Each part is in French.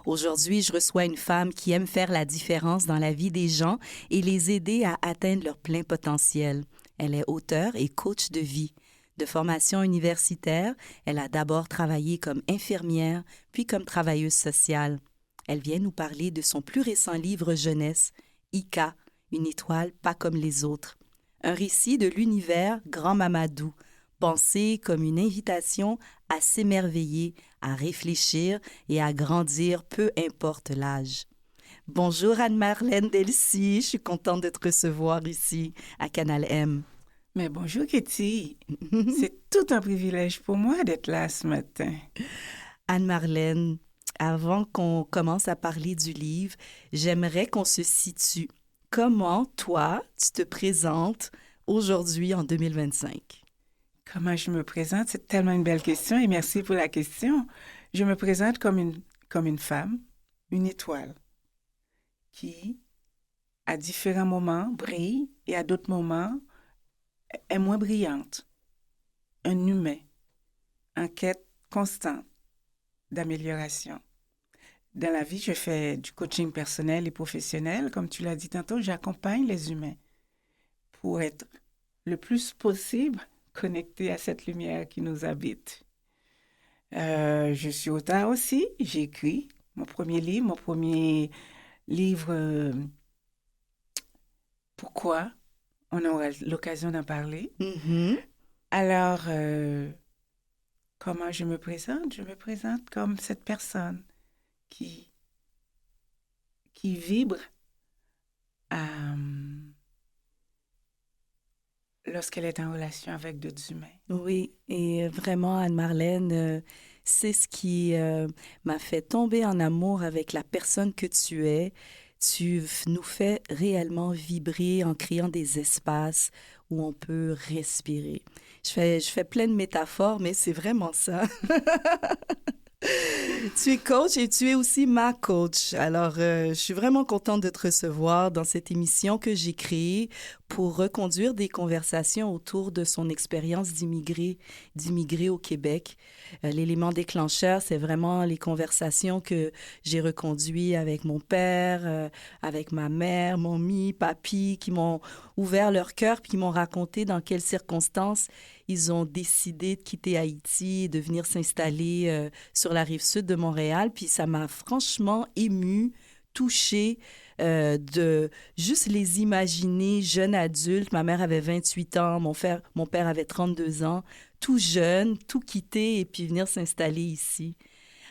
Aujourd'hui, je reçois une femme qui aime faire la différence dans la vie des gens et les aider à atteindre leur plein potentiel. Elle est auteure et coach de vie. De formation universitaire, elle a d'abord travaillé comme infirmière, puis comme travailleuse sociale. Elle vient nous parler de son plus récent livre jeunesse, Ika, une étoile pas comme les autres. Un récit de l'univers Grand Mamadou, pensé comme une invitation à s'émerveiller, à réfléchir et à grandir, peu importe l'âge. Bonjour Anne-Marlène Delcy, je suis contente de te recevoir ici à Canal M. Mais bonjour Katie, c'est tout un privilège pour moi d'être là ce matin. Anne-Marlène, avant qu'on commence à parler du livre, j'aimerais qu'on se situe. Comment, toi, tu te présentes aujourd'hui en 2025? Comment je me présente? C'est tellement une belle question et merci pour la question. Je me présente comme une femme, une étoile, qui, à différents moments, brille et à d'autres moments, est moins brillante. Un humain en quête constante d'amélioration. Dans la vie, je fais du coaching personnel et professionnel. Comme tu l'as dit tantôt, j'accompagne les humains pour être le plus possible connectés à cette lumière qui nous habite. Je suis auteur aussi. J'ai écrit mon premier livre, Pourquoi? On aura l'occasion d'en parler. Mm-hmm. Alors, comment je me présente? Je me présente comme cette personne qui vibre lorsqu'elle est en relation avec d'autres humains. Oui, et vraiment, Anne-Marlène, c'est ce qui m'a fait tomber en amour avec la personne que tu es. Tu nous fais réellement vibrer en créant des espaces où on peut respirer. Je fais plein de métaphores, mais c'est vraiment ça. Tu es coach et tu es aussi ma coach. Alors, je suis vraiment contente de te recevoir dans cette émission que j'ai créée pour reconduire des conversations autour de son expérience d'immigré au Québec. L'élément déclencheur, c'est vraiment les conversations que j'ai reconduites avec mon père, avec ma mère, mamie, papy, qui m'ont ouvert leur cœur puis qui m'ont raconté dans quelles circonstances ils ont décidé de quitter Haïti et de venir s'installer sur la rive sud de Montréal. Puis ça m'a franchement émue, touchée de juste les imaginer jeunes adultes. Ma mère avait 28 ans, mon père avait 32 ans, tout jeune, tout quitter et puis venir s'installer ici.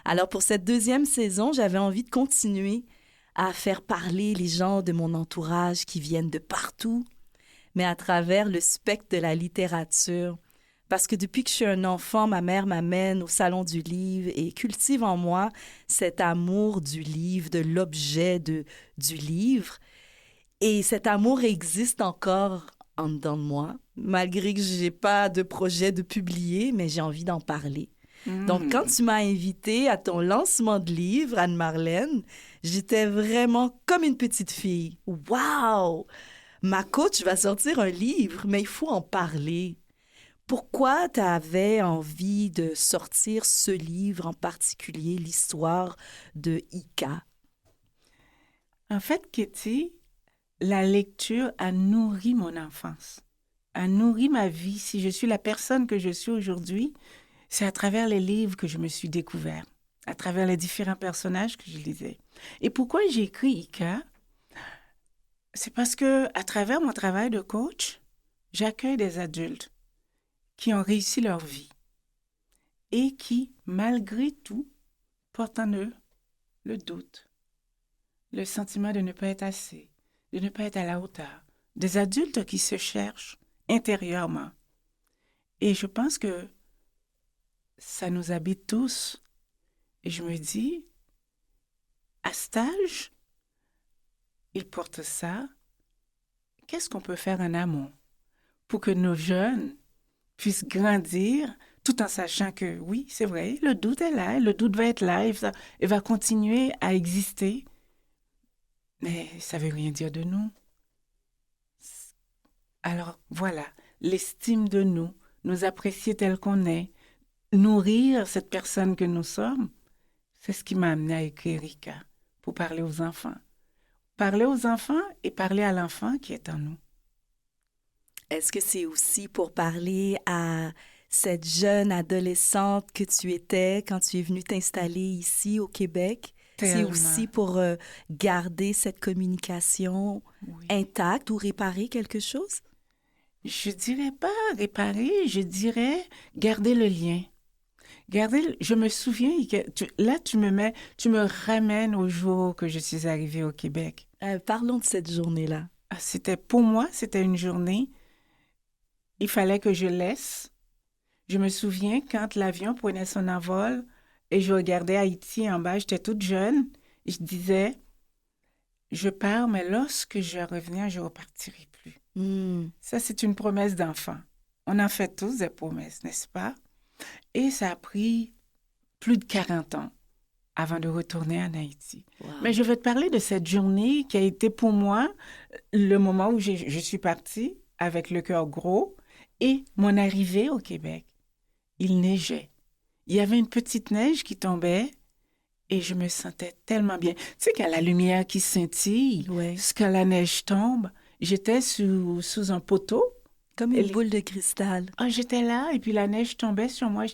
Alors pour cette deuxième saison, j'avais envie de continuer à faire parler les gens de mon entourage qui viennent de partout, mais à travers le spectre de la littérature. Parce que depuis que je suis un enfant, ma mère m'amène au salon du livre et cultive en moi cet amour du livre, de l'objet du livre. Et cet amour existe encore en dedans de moi, malgré que je n'ai pas de projet de publier, mais j'ai envie d'en parler. Donc, quand tu m'as invitée à ton lancement de livre, Anne-Marlène, j'étais vraiment comme une petite fille. Wow! Ma coach va sortir un livre, mais il faut en parler. Pourquoi tu avais envie de sortir ce livre en particulier, l'histoire de Ika? En fait, Katie, la lecture a nourri mon enfance, a nourri ma vie. Si je suis la personne que je suis aujourd'hui, c'est à travers les livres que je me suis découvert, à travers les différents personnages que je lisais. Et pourquoi j'ai écrit Ika? C'est parce que, à travers mon travail de coach, j'accueille des adultes qui ont réussi leur vie et qui, malgré tout, portent en eux le doute, le sentiment de ne pas être assez, de ne pas être à la hauteur. Des adultes qui se cherchent intérieurement. Et je pense que ça nous habite tous. Et je me dis, à cet âge, ils portent ça. Qu'est-ce qu'on peut faire en amont pour que nos jeunes puissent grandir tout en sachant que, oui, c'est vrai, le doute est là, le doute va être là, il va continuer à exister, mais ça ne veut rien dire de nous. Alors, voilà, l'estime de nous, nous apprécier tel qu'on est, nourrir cette personne que nous sommes, C'est ce qui m'a amené à écrire Ika, pour parler aux enfants. Parler aux enfants et parler à l'enfant qui est en nous. Est-ce que c'est aussi pour parler à cette jeune adolescente que tu étais quand tu es venue t'installer ici au Québec? C'est Tellement. aussi pour garder cette communication Oui. intacte ou réparer quelque chose? Je dirais pas réparer, je dirais garder le lien. Je me souviens que tu me ramènes au jour que je suis arrivée au Québec. Parlons de cette journée-là. Pour moi, c'était une journée, il fallait que je laisse. Je me souviens quand l'avion prenait son envol et je regardais Haïti en bas, j'étais toute jeune, et je disais, je pars, mais lorsque je reviens, je ne repartirai plus. Ça, c'est une promesse d'enfant. On en fait tous des promesses, n'est-ce pas? Et ça a pris plus de 40 ans avant de retourner en Haïti. Wow. Mais je vais te parler de cette journée qui a été pour moi le moment où je suis partie avec le cœur gros et mon arrivée au Québec. Il neigeait. Il y avait une petite neige qui tombait et je me sentais tellement bien. Tu sais, quand la lumière qui scintille, Ouais. quand la neige tombe, j'étais sous un poteau. Comme une boule de cristal. Ah, j'étais là et puis la neige tombait sur moi.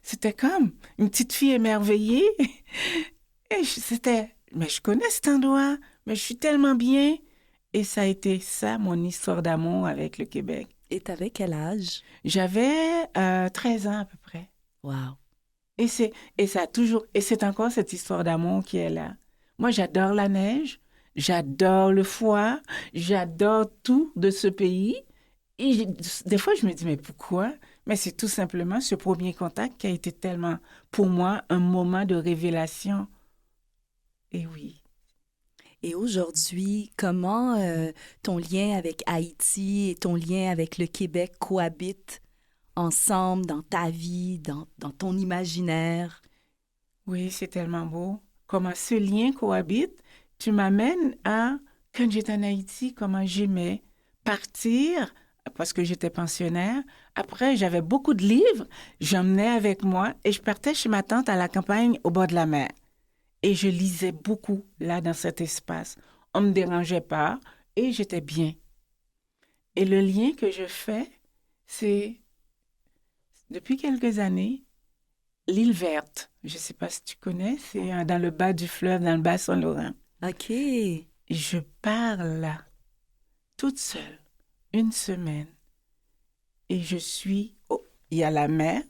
C'était comme une petite fille émerveillée. Et mais je connais cet endroit, mais je suis tellement bien. Et ça a été ça, mon histoire d'amour avec le Québec. Et t'avais quel âge? J'avais 13 ans à peu près. Wow. Et c'est encore cette histoire d'amour qui est là. Moi, j'adore la neige, j'adore le foie, j'adore tout de ce pays. Et des fois, je me dis, mais pourquoi? Mais c'est tout simplement ce premier contact qui a été tellement, pour moi, un moment de révélation. Et oui. Et aujourd'hui, comment ton lien avec Haïti et ton lien avec le Québec cohabitent ensemble dans ta vie, dans ton imaginaire? Oui, c'est tellement beau. Comment ce lien cohabite. Tu m'amènes à, quand j'étais en Haïti, comment j'aimais partir parce que j'étais pensionnaire. Après, j'avais beaucoup de livres, j'emmenais avec moi et je partais chez ma tante à la campagne au bord de la mer. Et je lisais beaucoup là dans cet espace. On ne me dérangeait pas et j'étais bien. Et le lien que je fais, c'est, depuis quelques années, l'île verte. Je ne sais pas si tu connais, c'est dans le bas du fleuve, dans le bas Saint-Laurent. OK. Je pars là, toute seule, une semaine. Et il y a la mer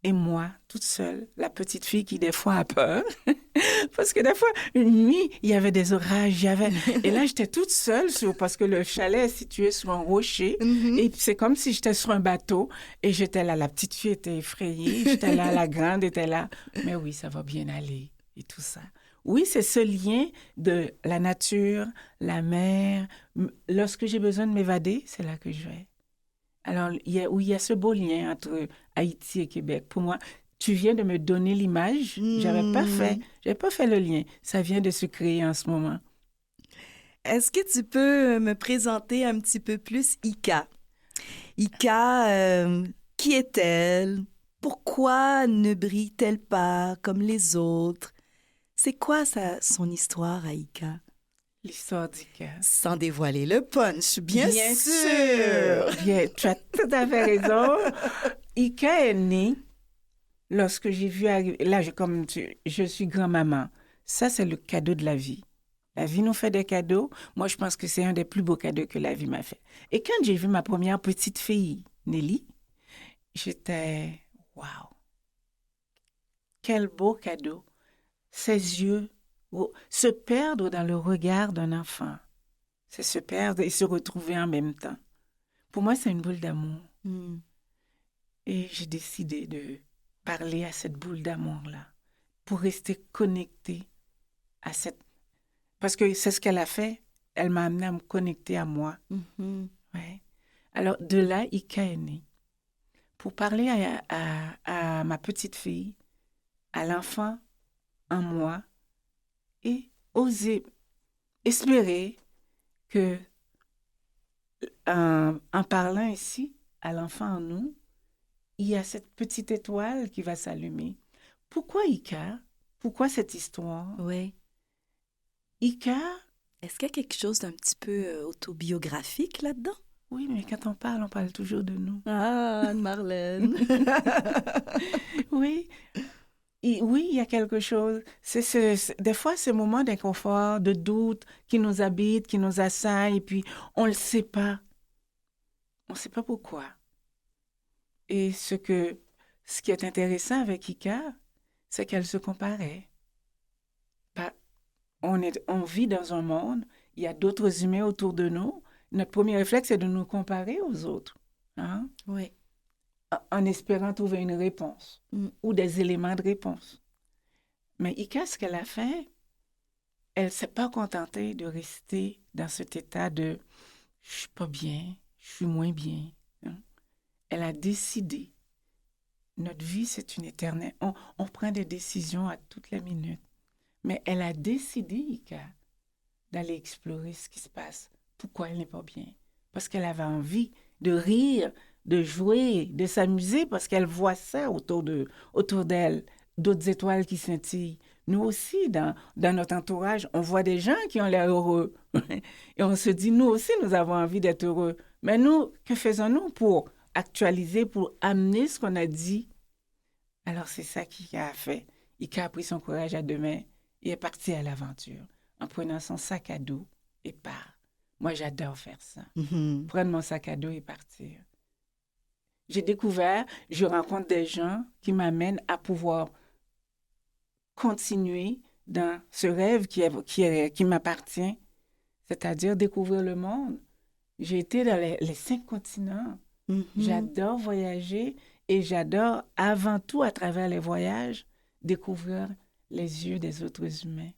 et moi, toute seule, la petite fille qui des fois a peur. Parce que des fois, une nuit, il y avait des orages. Et là, j'étais toute seule parce que le chalet est situé sur un rocher. Et c'est comme si j'étais sur un bateau. Et j'étais là, la petite fille était effrayée. J'étais là, la grande était là. Mais oui, ça va bien aller. Et tout ça. Oui, c'est ce lien de la nature, la mer. Lorsque j'ai besoin de m'évader, c'est là que je vais. Alors, il y a ce beau lien entre Haïti et Québec. Pour moi, tu viens de me donner l'image. J'avais pas fait le lien. Ça vient de se créer en ce moment. Est-ce que tu peux me présenter un petit peu plus Ika? Ika, qui est-elle? Pourquoi ne brille-t-elle pas comme les autres? C'est quoi son histoire à Ika? L'histoire d'Ika. Sans dévoiler le punch, bien sûr! Bien, tu as tout à fait raison. Ika est née lorsque j'ai vu arriver... Là, je suis grand-maman. Ça, c'est le cadeau de la vie. La vie nous fait des cadeaux. Moi, je pense que c'est un des plus beaux cadeaux que la vie m'a fait. Et quand j'ai vu ma première petite fille, Nelly, j'étais... Waouh! Quel beau cadeau! Ses yeux... se perdre dans le regard d'un enfant, c'est se perdre et se retrouver en même temps. Pour moi, c'est une boule d'amour. Et j'ai décidé de parler à cette boule d'amour-là pour rester connectée à cette... Parce que c'est ce qu'elle a fait. Elle m'a amenée à me connecter à moi. Ouais. Alors, de là, Ika est née. Pour parler à ma petite fille, à l'enfant en moi, et oser espérer que, en parlant ici à l'enfant en nous, il y a cette petite étoile qui va s'allumer. Pourquoi Ika? Pourquoi cette histoire? Oui. Ika, Est-ce qu'il y a quelque chose d'un petit peu autobiographique là-dedans? oui, mais quand on parle toujours de nous. Ah, Anne-Marlène. Oui, oui, il y a quelque chose. Des fois, ces moments d'inconfort, de doute qui nous habitent, qui nous assaillent, et puis on ne le sait pas. On ne sait pas pourquoi. Et ce qui est intéressant avec Ika, c'est qu'elle se comparait. Pas- on vit dans un monde, il y a d'autres humains autour de nous. Notre premier réflexe, c'est de nous comparer aux autres, hein, Oui. en espérant trouver une réponse Mm. ou des éléments de réponse. Mais Ika, ce qu'elle a fait, elle ne s'est pas contentée de rester dans cet état de je suis pas bien, je suis moins bien, hein. Elle a décidé. Notre vie, c'est une éternelle. On prend des décisions à toutes les minutes. Mais elle a décidé, Ika, d'aller explorer ce qui se passe. Pourquoi elle n'est pas bien? Parce qu'elle avait envie de rire, de jouer, de s'amuser, parce qu'elle voit ça autour d'elle, d'autres étoiles qui scintillent. Nous aussi, dans notre entourage, on voit des gens qui ont l'air heureux. Et on se dit, nous aussi, nous avons envie d'être heureux. Mais nous, que faisons-nous pour actualiser, pour amener ce qu'on a dit? Alors, c'est ça qu'Ika a fait. Ika a pris son courage à deux mains et est parti à l'aventure en prenant son sac à dos et part. Moi, j'adore faire ça. Mhm. Prendre mon sac à dos et partir. J'ai découvert, je rencontre des gens qui m'amènent à pouvoir continuer dans ce rêve qui m'appartient, c'est-à-dire découvrir le monde. J'ai été dans les 5 continents. Mhm. J'adore voyager et j'adore, avant tout, à travers les voyages, découvrir les yeux des autres humains.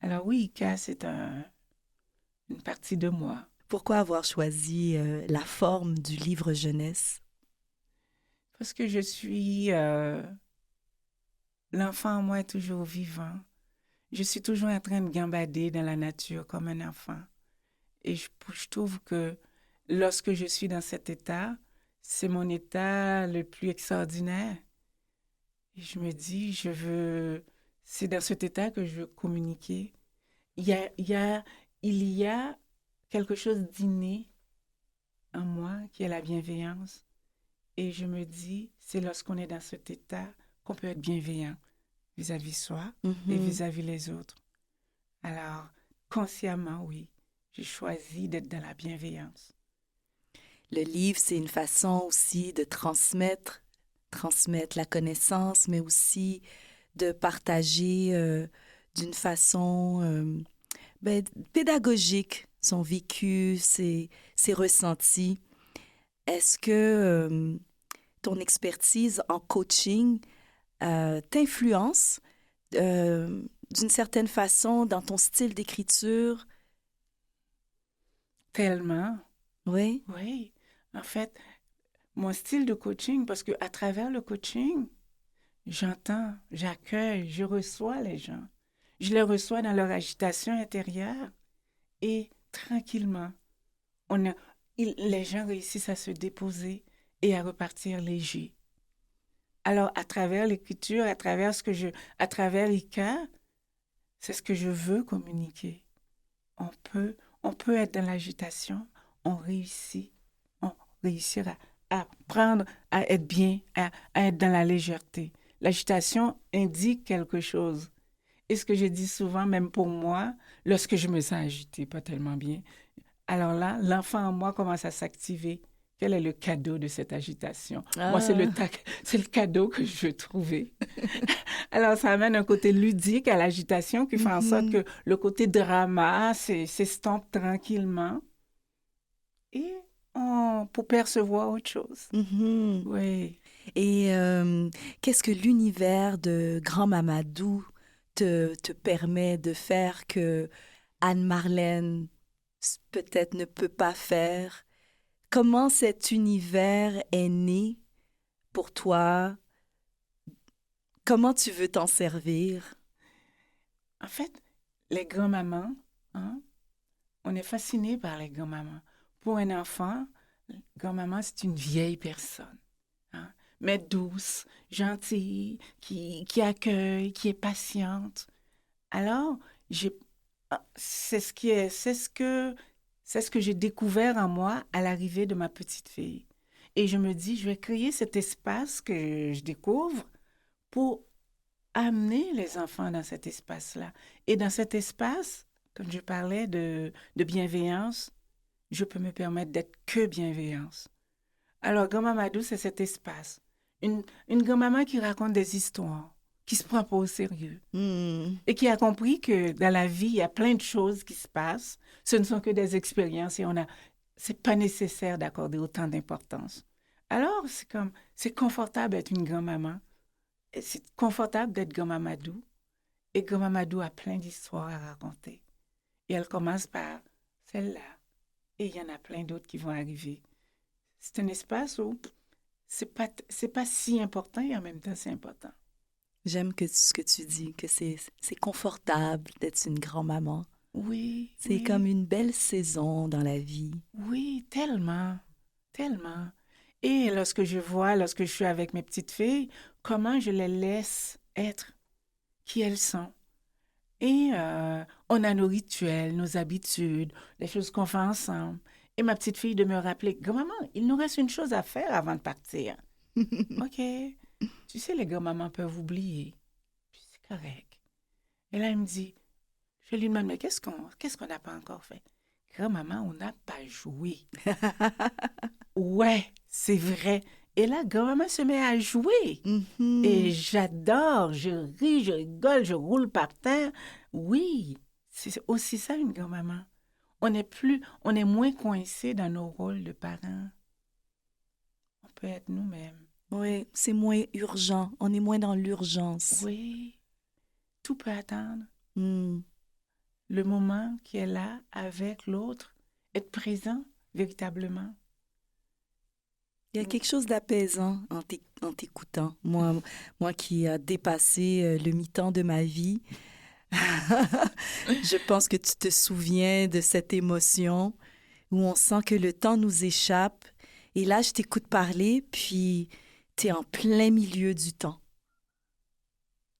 Alors oui, Ika, c'est une partie de moi. Pourquoi avoir choisi la forme du livre jeunesse? Parce que je suis... l'enfant en moi est toujours vivant. Je suis toujours en train de gambader dans la nature comme un enfant. Et je trouve que lorsque je suis dans cet état, c'est mon état le plus extraordinaire. Et je me dis, c'est dans cet état que je veux communiquer. Il y a, il y a, il y a quelque chose d'inné en moi qui est la bienveillance. Et je me dis, c'est lorsqu'on est dans cet état qu'on peut être bienveillant vis-à-vis soi et Mhm. vis-à-vis les autres. Alors, consciemment, oui, j'ai choisi d'être dans la bienveillance. Le livre, c'est une façon aussi de transmettre la connaissance, mais aussi de partager d'une façon ben, pédagogique son vécu, ses ressentis. Est-ce que ton expertise en coaching t'influence d'une certaine façon dans ton style d'écriture? Tellement, Oui. oui. En fait, mon style de coaching, parce qu'à travers le coaching, j'entends, j'accueille, je reçois les gens. Je les reçois dans leur agitation intérieure et tranquillement, on a, les gens réussissent à se déposer et à repartir légers. Alors, à travers l'écriture, à travers Ika, c'est ce que je veux communiquer. On on peut être dans l'agitation, on réussit, on réussit à prendre, à être bien, à être dans la légèreté. L'agitation indique quelque chose. Et ce que je dis souvent, même pour moi, lorsque je me sens agitée, pas tellement bien, alors là, l'enfant en moi commence à s'activer. Quel est le cadeau de cette agitation? Moi, Ah. c'est le cadeau que je veux trouver. Alors, ça amène un côté ludique à l'agitation qui fait en sorte Mhm. que le côté drama s'estompe tranquillement et pour percevoir autre chose. Mhm. Oui. Et qu'est-ce que l'univers de Grand Mamadou te permet de faire que Anne-Marlène peut-être ne peut pas faire? Comment cet univers est né pour toi? Comment tu veux t'en servir? En fait, les grands-mamans, hein, on est fasciné par les grands-mamans. Pour un enfant, grand-maman, c'est une vieille personne, hein. mais douce, gentille, qui accueille, qui est patiente. Alors, c'est ce que j'ai découvert en moi à l'arrivée de ma petite fille. Et je me dis, je vais créer cet espace que je découvre pour amener les enfants dans cet espace-là. Et dans cet espace, comme je parlais de bienveillance, je peux me permettre d'être que bienveillance. Alors, grand-maman c'est cet espace. Une grand-maman qui raconte des histoires, qui se prend pas au sérieux et qui a compris que dans la vie, il y a plein de choses qui se passent. Ce ne sont que des expériences et c'est pas nécessaire d'accorder autant d'importance. Alors, c'est confortable d'être une grand-maman. Et c'est confortable d'être grand-mamadou. Et grand-mamadou a plein d'histoires à raconter. Et elle commence par celle-là. Et il y en a plein d'autres qui vont arriver. C'est un espace où c'est pas si important et en même temps c'est important. J'aime ce que tu dis, que c'est confortable d'être une grand-maman. Oui, c'est oui. comme une belle saison dans la vie. Oui, tellement, tellement. Et lorsque je suis avec mes petites filles, comment je les laisse être qui elles sont. Et on a nos rituels, nos habitudes, les choses qu'on fait ensemble. Et ma petite fille de me rappeler, grand-maman, il nous reste une chose à faire avant de partir. OK. Tu sais, les grands-mamans peuvent oublier. Puis c'est correct. Et là, elle me dit, je lui demande, mais qu'est-ce qu'on n'a pas encore fait? Grand-maman, on n'a pas joué. Ouais, c'est vrai. Et là, grand-maman se met à jouer. Et j'adore, je ris, je rigole, je roule par terre. Oui, c'est aussi ça une grand-maman. On est moins coincé dans nos rôles de parents. On peut être nous-mêmes. Oui, c'est moins urgent. On est moins dans l'urgence. Oui, tout peut attendre. Mm. Le moment qui est là avec l'autre, être présent véritablement. Il y a quelque chose d'apaisant en t'écoutant. Moi qui a dépassé le mi-temps de ma vie, je pense que tu te souviens de cette émotion où on sent que le temps nous échappe. Et là, je t'écoute parler, puis tu es en plein milieu du temps.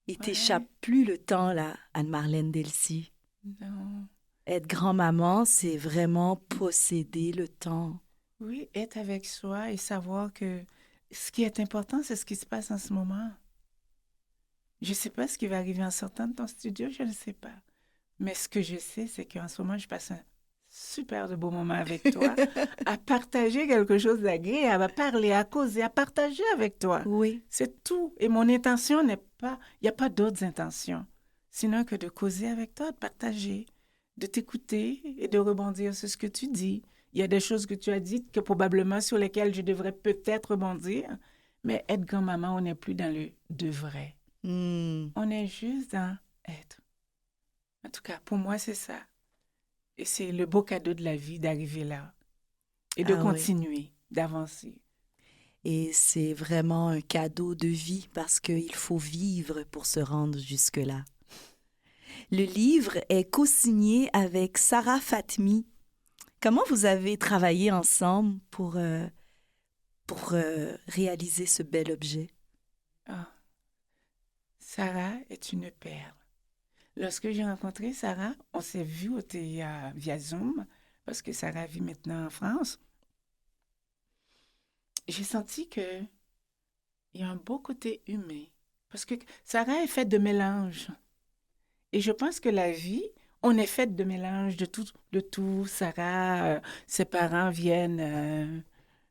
Et t'échappes plus le temps, là, Anne-Marlène Delcy. Non. Être grand-maman, c'est vraiment posséder le temps. Oui, être avec soi et savoir que ce qui est important, c'est ce qui se passe en ce moment. Je ne sais pas ce qui va arriver en sortant de ton studio, je ne sais pas. Mais ce que je sais, c'est qu'en ce moment, je passe un super de beau moment avec toi, à partager quelque chose d'agréable, à parler, à causer, à partager avec toi. Oui. C'est tout. Et mon intention n'est pas... Il n'y a pas d'autres intentions, sinon que de causer avec toi, de partager, de t'écouter et de rebondir sur ce que tu dis. Il y a des choses que tu as dites que probablement sur lesquelles je devrais peut-être rebondir, mais être grand-maman, on n'est plus dans le « devrait ». On est juste dans être. En tout cas, pour moi, c'est ça. Et c'est le beau cadeau de la vie d'arriver là et de continuer, d'avancer. Et c'est vraiment un cadeau de vie parce qu'il faut vivre pour se rendre jusque-là. Le livre est co-signé avec Sarah Fatmi. Comment vous avez travaillé ensemble pour réaliser ce bel objet? Sarah est une perle. Lorsque j'ai rencontré Sarah, on s'est vu via Zoom, parce que Sarah vit maintenant en France. J'ai senti qu'il y a un beau côté humain, parce que Sarah est faite de mélange. Et je pense que la vie, on est faite de mélange de tout. Sarah, ses parents viennent,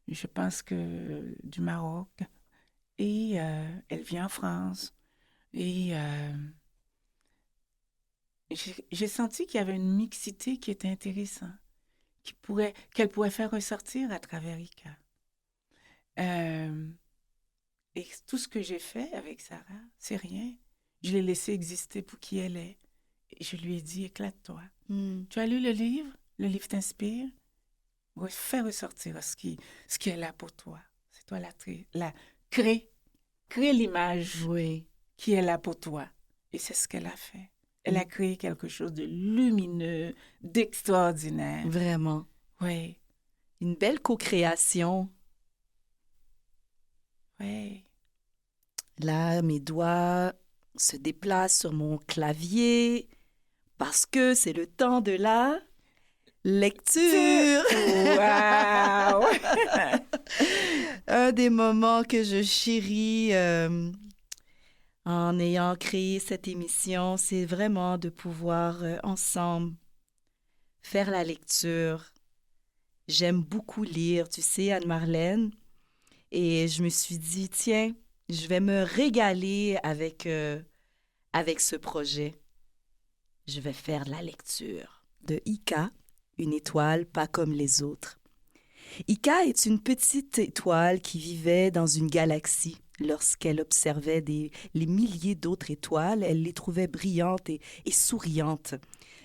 je pense que du Maroc, et elle vit en France. Et j'ai senti qu'il y avait une mixité qui était intéressante, qu'elle pourrait faire ressortir à travers Ika. Et tout ce que j'ai fait avec Sarah, c'est rien. Je l'ai laissée exister pour qui elle est. Et je lui ai dit, éclate-toi. Tu as lu le livre? Le livre t'inspire? Oui, fais ressortir ce qui est là pour toi. C'est toi crée l'image qui est là pour toi. Et c'est ce qu'elle a fait. Elle a créé quelque chose de lumineux, d'extraordinaire. Vraiment. Oui. Une belle co-création. Ouais. Là, mes doigts se déplacent sur mon clavier parce que c'est le temps de la lecture. Wow! Un des moments que je chéris en ayant créé cette émission, c'est vraiment de pouvoir ensemble faire la lecture. J'aime beaucoup lire, tu sais, Anne-Marlène, et je me suis dit, tiens, je vais me régaler avec ce projet. Je vais faire de la lecture de Ika, une étoile pas comme les autres. Ika est une petite étoile qui vivait dans une galaxie. Lorsqu'elle observait les milliers d'autres étoiles, elle les trouvait brillantes et souriantes.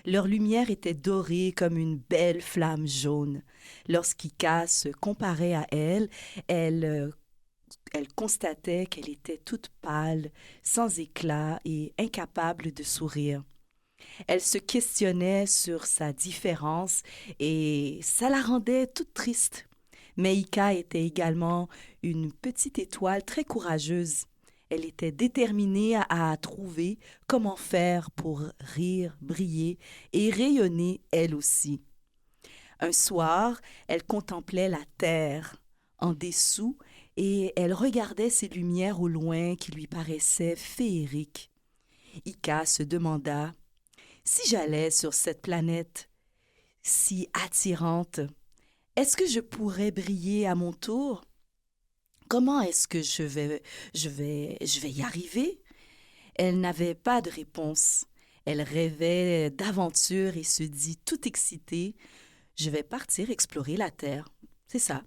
Leur lumière était dorée comme une belle flamme jaune. Lorsqu'Ika se comparait à elle, elle constatait qu'elle était toute pâle, sans éclat et incapable de sourire. Elle se questionnait sur sa différence et ça la rendait toute triste. Mais Ika était également une petite étoile très courageuse. Elle était déterminée à trouver comment faire pour rire, briller et rayonner elle aussi. Un soir, elle contemplait la terre en dessous et elle regardait ces lumières au loin qui lui paraissaient féeriques. Ika se demanda si j'allais sur cette planète si attirante, est-ce que je pourrais briller à mon tour? Comment est-ce que je vais y arriver? Elle n'avait pas de réponse. Elle rêvait d'aventure et se dit tout excitée, je vais partir explorer la Terre. C'est ça.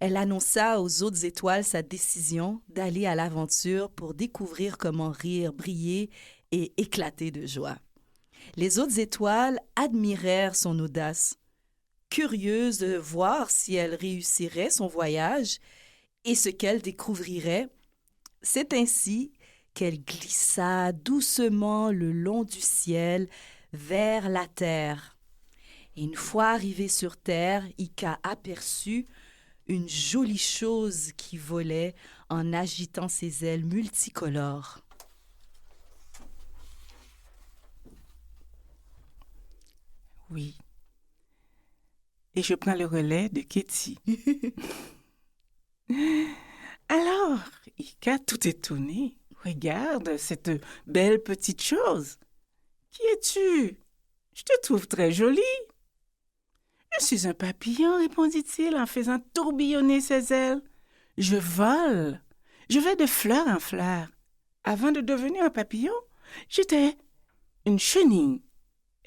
Elle annonça aux autres étoiles sa décision d'aller à l'aventure pour découvrir comment rire, briller et éclater de joie. Les autres étoiles admirèrent son audace, curieuses de voir si elle réussirait son voyage et ce qu'elle découvrirait. C'est ainsi qu'elle glissa doucement le long du ciel vers la terre. Et une fois arrivée sur terre, Ika aperçut une jolie chose qui volait en agitant ses ailes multicolores. Oui. Et je prends le relais de Katie. Alors, Ika, tout étonné, regarde cette belle petite chose. Qui es-tu? Je te trouve très jolie. Je suis un papillon, répondit-il en faisant tourbillonner ses ailes. Je vole. Je vais de fleur en fleur. Avant de devenir un papillon, j'étais une chenille.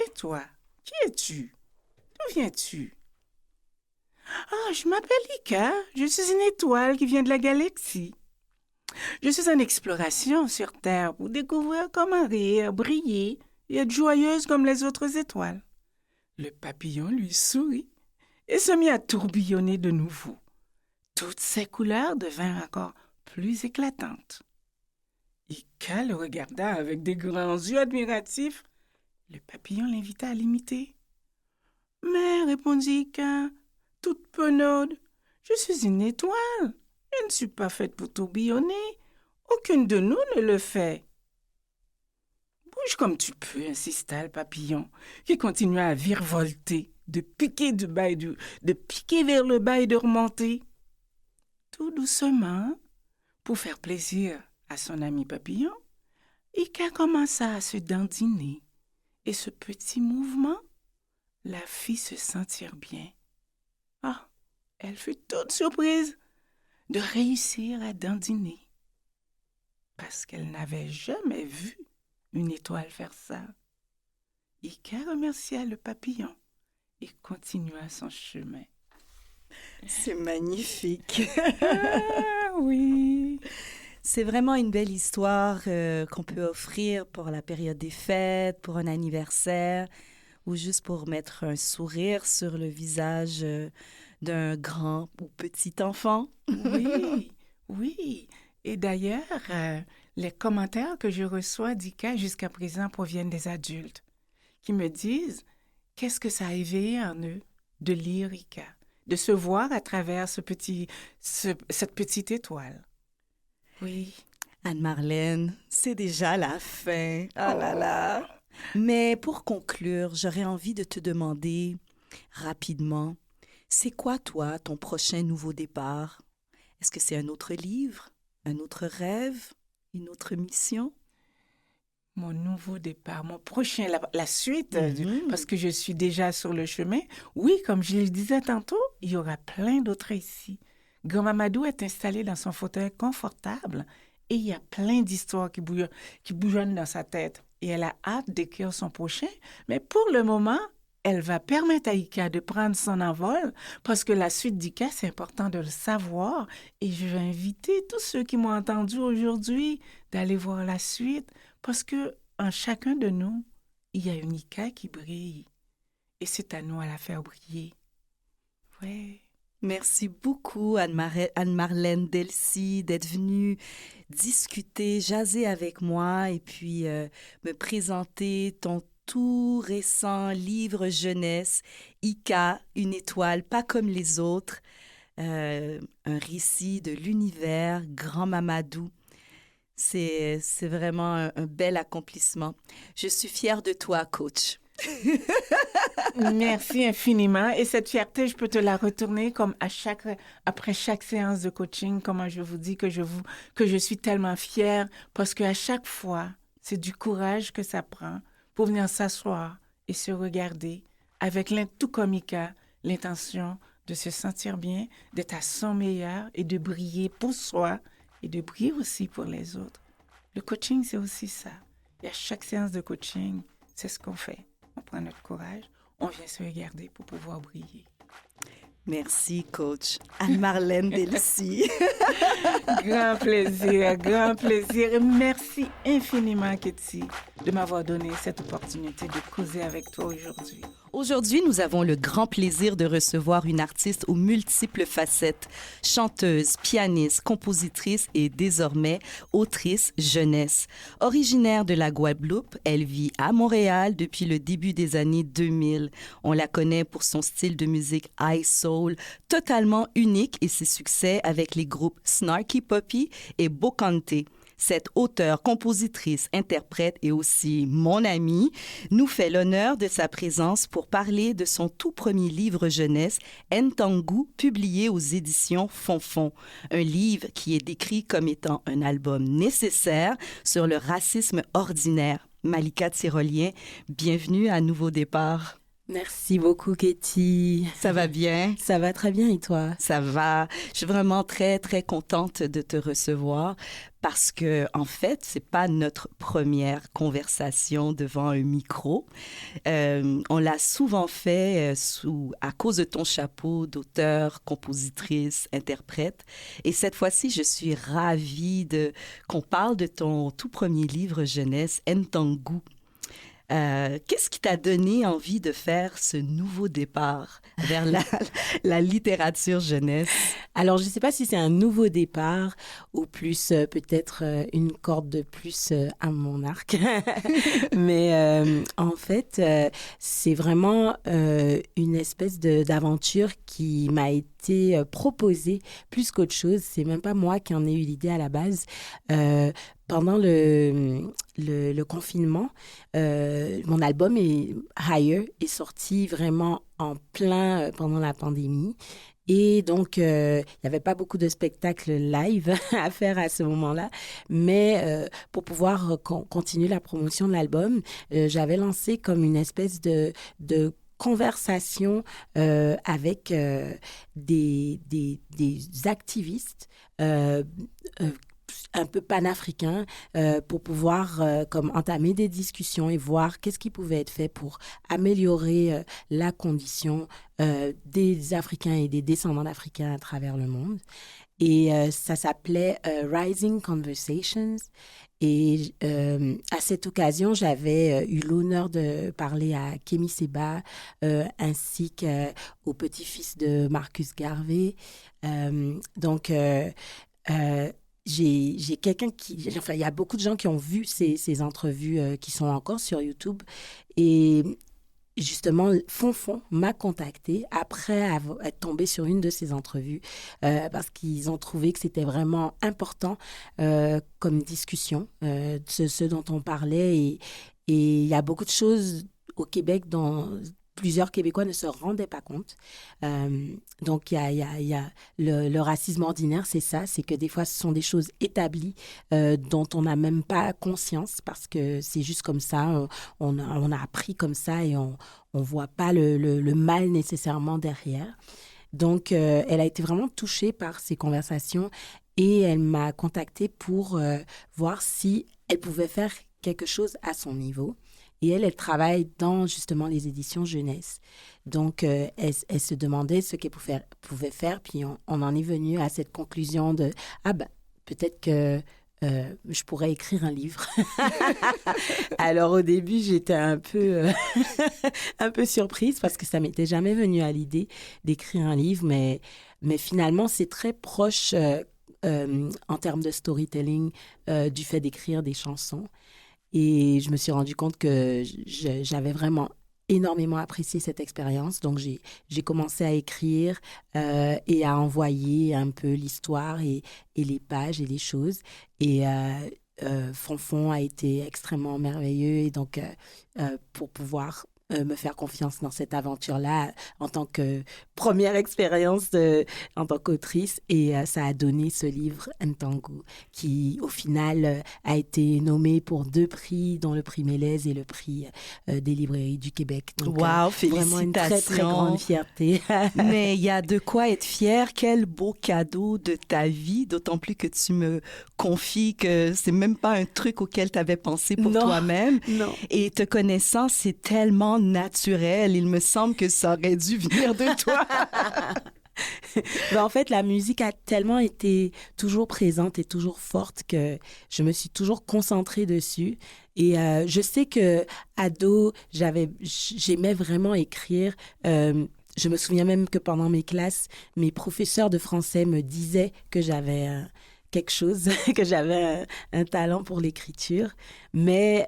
Et toi, qui es-tu? D'où viens-tu? Ah, je m'appelle Ika. Je suis une étoile qui vient de la galaxie. Je suis en exploration sur Terre pour découvrir comment rire, briller et être joyeuse comme les autres étoiles. Le papillon lui sourit et se mit à tourbillonner de nouveau. Toutes ses couleurs devinrent encore plus éclatantes. Ika le regarda avec des grands yeux admiratifs. Le papillon l'invita à l'imiter. « Mais, répondit Ika, toute penaude, je suis une étoile. Je ne suis pas faite pour tourbillonner. Aucune de nous ne le fait. » « Bouge comme tu peux, insista le papillon, qui continua à virevolter, de piquer vers le bas et de remonter. Tout doucement, pour faire plaisir à son ami papillon, Ika commença à se dandiner, et ce petit mouvement la fit se sentir bien. Ah, elle fut toute surprise de réussir à dandiner, parce qu'elle n'avait jamais vu une étoile faire ça. Ika remercia le papillon et continua son chemin. C'est magnifique. Ah oui. C'est vraiment une belle histoire qu'on peut offrir pour la période des fêtes, pour un anniversaire ou juste pour mettre un sourire sur le visage d'un grand ou petit enfant. Oui, oui. Et d'ailleurs, les commentaires que je reçois d'Ika jusqu'à présent proviennent des adultes qui me disent qu'est-ce que ça a éveillé en eux de lire Ika, de se voir à travers cette petite étoile. Oui. Anne-Marlène, c'est déjà la fin. Ah là là. Mais pour conclure, j'aurais envie de te demander rapidement, c'est quoi toi ton prochain nouveau départ? Est-ce que c'est un autre livre, un autre rêve, une autre mission? Mon nouveau départ, mon prochain, la suite, parce Mhm. que je suis déjà sur le chemin. Oui, comme je le disais tantôt, il y aura plein d'autres ici. Grand Mamadou est installé dans son fauteuil confortable et il y a plein d'histoires qui bougonnent dans sa tête. Et elle a hâte d'écrire son prochain, mais pour le moment, elle va permettre à Ika de prendre son envol parce que la suite d'Ika, c'est important de le savoir. Et je vais inviter tous ceux qui m'ont entendu aujourd'hui d'aller voir la suite parce que en chacun de nous, il y a une Ika qui brille. Et c'est à nous à la faire briller. Ouais. Merci beaucoup Anne-Marlène Delcy d'être venue discuter, jaser avec moi et puis me présenter ton tout récent livre jeunesse, Ika, une étoile pas comme les autres, un récit de l'univers Grand Mamadou. C'est vraiment un bel accomplissement. Je suis fière de toi, coach. Merci infiniment. Et cette fierté, je peux te la retourner comme après chaque séance de coaching, comment je vous dis que je suis tellement fière parce qu'à chaque fois, c'est du courage que ça prend pour venir s'asseoir et se regarder avec tout comme Ika, l'intention de se sentir bien, d'être à son meilleur et de briller pour soi et de briller aussi pour les autres. Le coaching, c'est aussi ça. Et à chaque séance de coaching, c'est ce qu'on fait. On prend notre courage, on vient se regarder pour pouvoir briller. Merci, coach. Anne-Marlène Delcy. Grand plaisir, grand plaisir. Et merci infiniment, Ketty, de m'avoir donné cette opportunité de causer avec toi aujourd'hui. Aujourd'hui, nous avons le grand plaisir de recevoir une artiste aux multiples facettes, chanteuse, pianiste, compositrice et désormais autrice jeunesse. Originaire de la Guadeloupe, elle vit à Montréal depuis le début des années 2000. On la connaît pour son style de musique high soul, totalement unique et ses succès avec les groupes Snarky Puppy et Bocante. Cette auteure, compositrice, interprète et aussi mon amie nous fait l'honneur de sa présence pour parler de son tout premier livre jeunesse, Ntangu, publié aux éditions Fonfon. Un livre qui est décrit comme étant un album nécessaire sur le racisme ordinaire. Malika Tyrolien, bienvenue à Nouveau Départ. Merci beaucoup, Katie. Ça va bien? Ça va très bien et toi? Ça va. Je suis vraiment très, très contente de te recevoir parce que, en fait, c'est pas notre première conversation devant un micro. On l'a souvent fait à cause de ton chapeau d'auteur, compositrice, interprète. Et cette fois-ci, je suis ravie qu'on parle de ton tout premier livre jeunesse, Ntangu. Qu'est-ce qui t'a donné envie de faire ce nouveau départ vers la littérature jeunesse? Alors, je ne sais pas si c'est un nouveau départ ou plus peut-être une corde de plus à mon arc. Mais en fait, c'est vraiment une espèce d'aventure qui m'a été proposée plus qu'autre chose. C'est même pas moi qui en ai eu l'idée à la base. Pendant le confinement, mon album Higher est sorti vraiment en plein pendant la pandémie. Et donc, il n'y avait pas beaucoup de spectacles live à faire à ce moment-là. Mais pour pouvoir continuer la promotion de l'album, j'avais lancé comme une espèce de conversation avec des activistes un peu panafricain pour pouvoir comme entamer des discussions et voir qu'est-ce qui pouvait être fait pour améliorer la condition des Africains et des descendants d'Africains à travers le monde. Et ça s'appelait Rising Conversations. Et à cette occasion, j'avais eu l'honneur de parler à Kémy Séba ainsi qu'au petit-fils de Marcus Garvey. Donc, j'ai quelqu'un il y a beaucoup de gens qui ont vu ces entrevues qui sont encore sur YouTube et justement, Fonfon m'a contactée après être tombée sur une de ces entrevues parce qu'ils ont trouvé que c'était vraiment important comme discussion, ce dont on parlait. Et il y a beaucoup de choses au Québec dont plusieurs Québécois ne se rendaient pas compte. Donc, il y a le racisme ordinaire, c'est ça, c'est que des fois, ce sont des choses établies dont on n'a même pas conscience parce que c'est juste comme ça, on a appris comme ça et on ne voit pas le mal nécessairement derrière. Donc, elle a été vraiment touchée par ces conversations et elle m'a contactée pour voir si elle pouvait faire quelque chose à son niveau. Et elle travaille dans justement les éditions jeunesse. Donc, elle se demandait ce qu'elle pouvait faire. Puis, on en est venu à cette conclusion de « Ah ben, peut-être que je pourrais écrire un livre. » Alors, au début, j'étais un peu surprise parce que ça m'était jamais venu à l'idée d'écrire un livre. Mais finalement, c'est très proche en termes de storytelling du fait d'écrire des chansons. Et je me suis rendu compte que j'avais vraiment énormément apprécié cette expérience. Donc, j'ai commencé à écrire et à envoyer un peu l'histoire et les pages et les choses. Et Fonfon a été extrêmement merveilleux. Et donc, pour pouvoir me faire confiance dans cette aventure-là en tant que première expérience en tant qu'autrice. Et ça a donné ce livre, Ntangu, qui, au final, a été nommé pour 2 prix, dont le prix Méliès et le prix des librairies du Québec. Donc, wow, félicitations. Vraiment une très, très grande fierté. Mais il y a de quoi être fier. Quel beau cadeau de ta vie, d'autant plus que tu me confies que c'est même pas un truc auquel tu avais pensé pour toi-même. Non. Et te connaissant, c'est tellement naturel. Il me semble que ça aurait dû venir de toi. En fait, la musique a tellement été toujours présente et toujours forte que je me suis toujours concentrée dessus. Et je sais que ado, j'aimais vraiment écrire. Je me souviens même que pendant mes classes, mes professeurs de français me disaient que j'avais quelque chose, que j'avais un talent pour l'écriture. Mais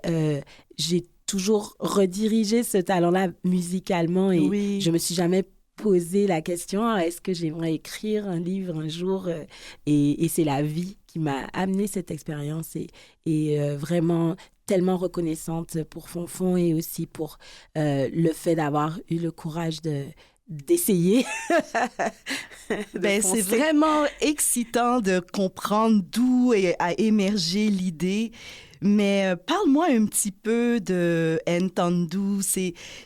j'ai toujours redirigé ce talent-là musicalement et oui. Je me suis jamais posé la question, est-ce que j'aimerais écrire un livre un jour? Et c'est la vie qui m'a amené cette expérience et vraiment tellement reconnaissante pour Fonfon et aussi pour le fait d'avoir eu le courage d'essayer. C'est vraiment excitant de comprendre d'où a émergé l'idée. Mais parle-moi un petit peu de Ntandu.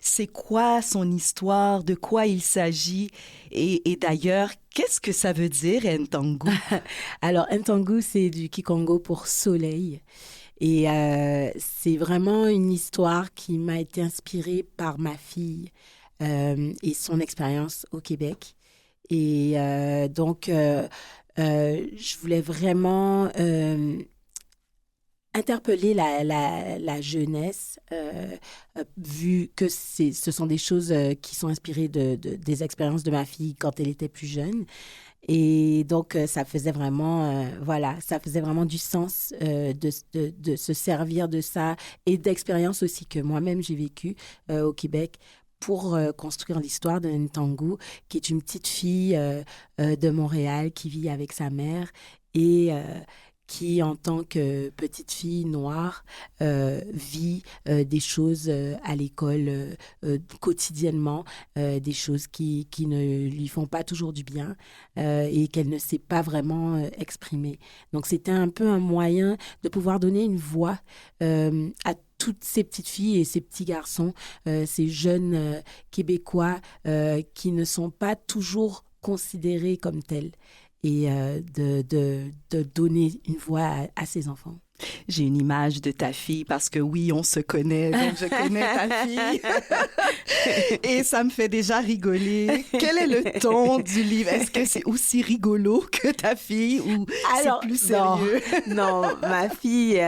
C'est quoi son histoire? De quoi il s'agit? Et d'ailleurs, qu'est-ce que ça veut dire, Ntangu? Alors, Ntangu, c'est du Kikongo pour soleil. Et c'est vraiment une histoire qui m'a été inspirée par ma fille et son expérience au Québec. Et donc, je voulais vraiment interpeller la jeunesse, vu que ce sont des choses qui sont inspirées des expériences de ma fille quand elle était plus jeune. Et donc, ça faisait vraiment, ça faisait vraiment du sens de se servir de ça et d'expériences aussi que moi-même j'ai vécues au Québec pour construire l'histoire de Ntangu, qui est une petite fille de Montréal qui vit avec sa mère et qui, en tant que petite fille noire, vit des choses à l'école quotidiennement, des choses qui ne lui font pas toujours du bien et qu'elle ne sait pas vraiment exprimer. Donc, c'était un peu un moyen de pouvoir donner une voix à toutes ces petites filles et ces petits garçons, ces jeunes Québécois qui ne sont pas toujours considérés comme tels. Et de donner une voix à ces enfants. J'ai une image de ta fille parce que oui, on se connaît, donc je connais ta fille. Et ça me fait déjà rigoler. Quel est le ton du livre? Est-ce que c'est aussi rigolo que ta fille ou c'est plus sérieux? Non, ma fille,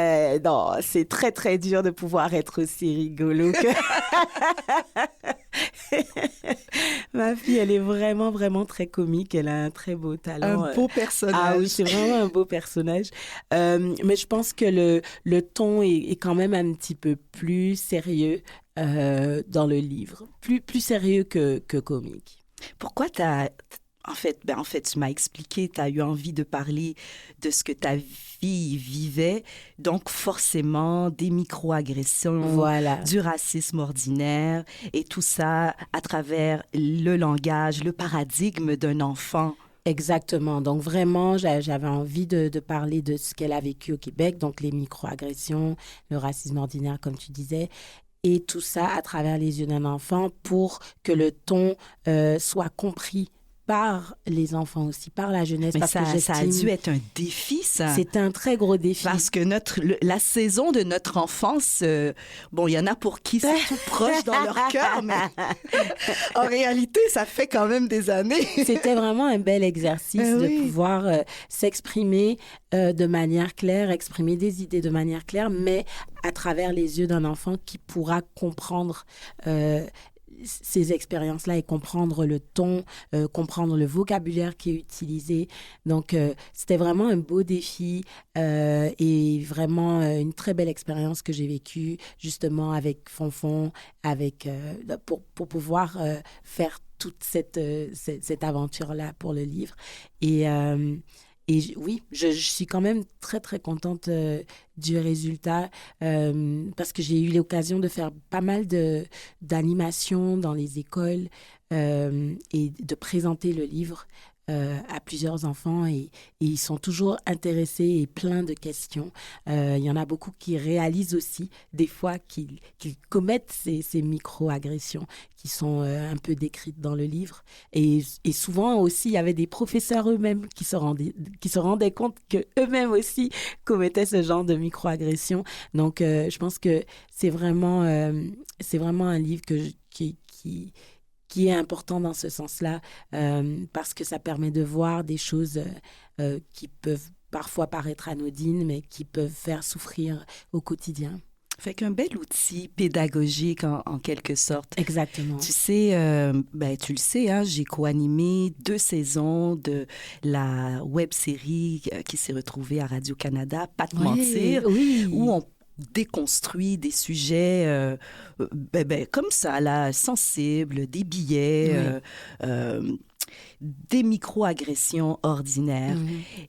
non, c'est très, très dur de pouvoir être aussi rigolo que... Ma fille, elle est vraiment, vraiment très comique. Elle a un très beau talent. Un beau personnage. Ah oui, c'est vraiment un beau personnage. Mais je pense que le ton est quand même un petit peu plus sérieux dans le livre. Plus sérieux que comique. Pourquoi en fait, tu m'as expliqué, tu as eu envie de parler de ce que ta fille vivait, donc forcément des micro-agressions, Voilà. du racisme ordinaire et tout ça à travers le langage, le paradigme d'un enfant. Exactement. Donc vraiment, j'avais envie de parler de ce qu'elle a vécu au Québec, donc les micro-agressions, le racisme ordinaire, comme tu disais, et tout ça à travers les yeux d'un enfant pour que le ton soit compris par les enfants aussi, par la jeunesse. Mais parce que ça a j'estime dû être un défi, ça. c'est un très gros défi. Parce que la saison de notre enfance, bon, il y en a pour qui c'est tout proche dans leur cœur, mais en réalité, ça fait quand même des années. C'était vraiment un bel exercice de pouvoir s'exprimer de manière claire, exprimer des idées de manière claire, mais à travers les yeux d'un enfant qui pourra comprendre ces expériences-là et comprendre le ton, comprendre le vocabulaire qui est utilisé. Donc, c'était vraiment un beau défi et vraiment une très belle expérience que j'ai vécue justement avec Fonfon, pour pouvoir faire toute cette aventure-là pour le livre. Et oui, je suis quand même très, très contente du résultat parce que j'ai eu l'occasion de faire pas mal d'animations dans les écoles et de présenter le livre à plusieurs enfants et ils sont toujours intéressés et pleins de questions. Il y en a beaucoup qui réalisent aussi des fois qu'ils commettent ces micro-agressions qui sont un peu décrites dans le livre. Et souvent aussi, il y avait des professeurs eux-mêmes qui se rendaient compte qu'eux-mêmes aussi commettaient ce genre de micro-agressions. Donc, je pense que c'est vraiment un livre qui est important dans ce sens-là parce que ça permet de voir des choses qui peuvent parfois paraître anodines, mais qui peuvent faire souffrir au quotidien. Fait qu'un bel outil pédagogique en quelque sorte. Exactement. Tu sais, tu le sais, hein, j'ai co-animé 2 saisons de la web-série qui s'est retrouvée à Radio-Canada, Pas te mentir, où on déconstruit des sujets comme ça, là, sensibles, des billets, des micro-agressions ordinaires.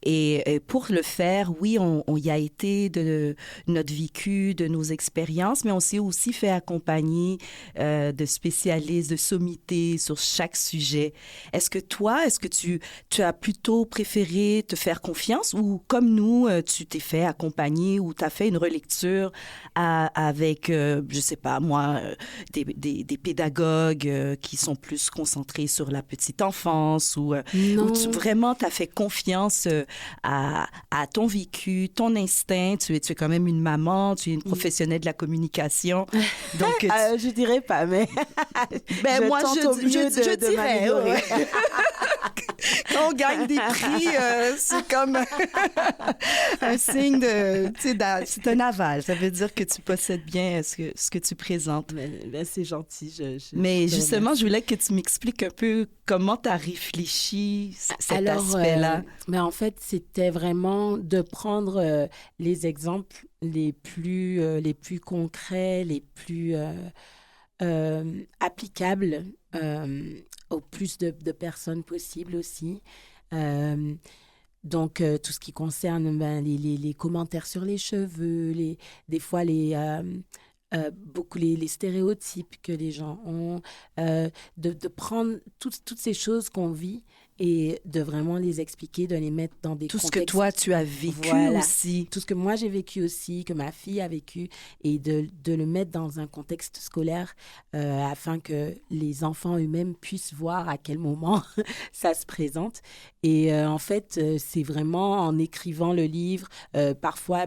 Et pour le faire, oui, on y a été de notre vécu, de nos expériences, mais on s'est aussi fait accompagner de spécialistes, de sommités sur chaque sujet. Est-ce que tu as plutôt préféré te faire confiance ou comme nous, tu t'es fait accompagner ou tu as fait une relecture avec, je sais pas moi, des pédagogues qui sont plus concentrés sur la petite enfance ou vraiment tu as fait confiance à ton vécu, ton instinct. Tu es quand même une maman, tu es une professionnelle de la communication. Donc, je dirais pas, mais moi, je dirais. Ouais. Quand on gagne des prix, c'est comme un signe c'est un aval. Ça veut dire que tu possèdes bien ce que tu présentes. Ben, c'est gentil. Mais justement, je voulais que tu m'expliques un peu comment tu as réfléchi cet aspect-là. Mais en fait, c'était vraiment de prendre les exemples les plus concrets, les plus applicables au plus de personnes possibles aussi. Donc, tout ce qui concerne les commentaires sur les cheveux, des fois beaucoup les stéréotypes que les gens ont, de prendre toutes ces choses qu'on vit et de vraiment les expliquer, de les mettre dans des contextes. Tout ce que toi, tu as vécu aussi. Tout ce que moi, j'ai vécu aussi, que ma fille a vécu, et de le mettre dans un contexte scolaire afin que les enfants eux-mêmes puissent voir à quel moment ça se présente. Et en fait, c'est vraiment en écrivant le livre, parfois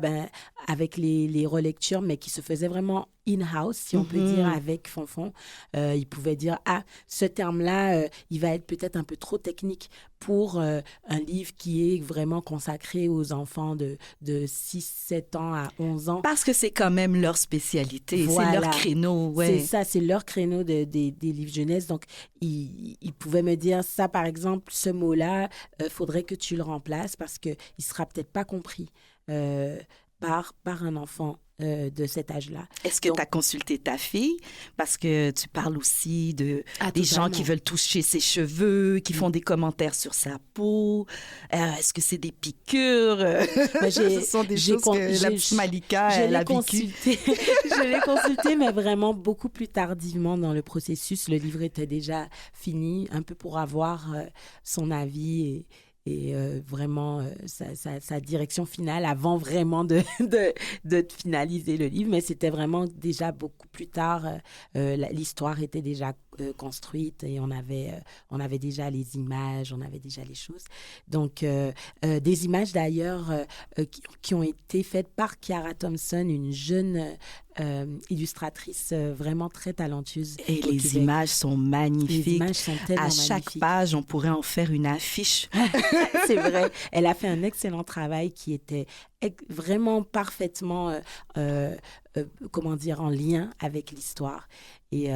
avec les relectures, mais qui se faisaient vraiment in-house, si on peut dire, avec Fonfon. Il pouvait dire, ce terme-là, il va être peut-être un peu trop technique pour un livre qui est vraiment consacré aux enfants de 6-7 ans à 11 ans. Parce que c'est quand même leur spécialité, voilà. C'est leur créneau. Ouais. C'est ça, c'est leur créneau des livres jeunesse. Donc, il pouvait me dire, ça, par exemple, ce mot-là, faudrait que tu le remplaces parce qu'il ne sera peut-être pas compris par un enfant de cet âge-là. Est-ce que tu as consulté ta fille? Parce que tu parles aussi des gens qui veulent toucher ses cheveux, qui font des commentaires sur sa peau. Est-ce que c'est des piqûres? Ce sont des choses que la petite Malika, elle a vécues. Je l'ai consulté, mais vraiment beaucoup plus tardivement dans le processus. Le livre était déjà fini, un peu pour avoir son avis et vraiment sa direction finale avant vraiment de finaliser le livre. Mais c'était vraiment déjà beaucoup plus tard. L'histoire était déjà construite et on avait déjà les images, on avait déjà les choses. Donc, des images d'ailleurs qui ont été faites par Kiara Thompson, une jeune illustratrice vraiment très talentueuse. Et les images sont magnifiques. Les images sont tellement magnifiques. À chaque page, on pourrait en faire une affiche. C'est vrai. Elle a fait un excellent travail qui était vraiment parfaitement, comment dire, en lien avec l'histoire. Et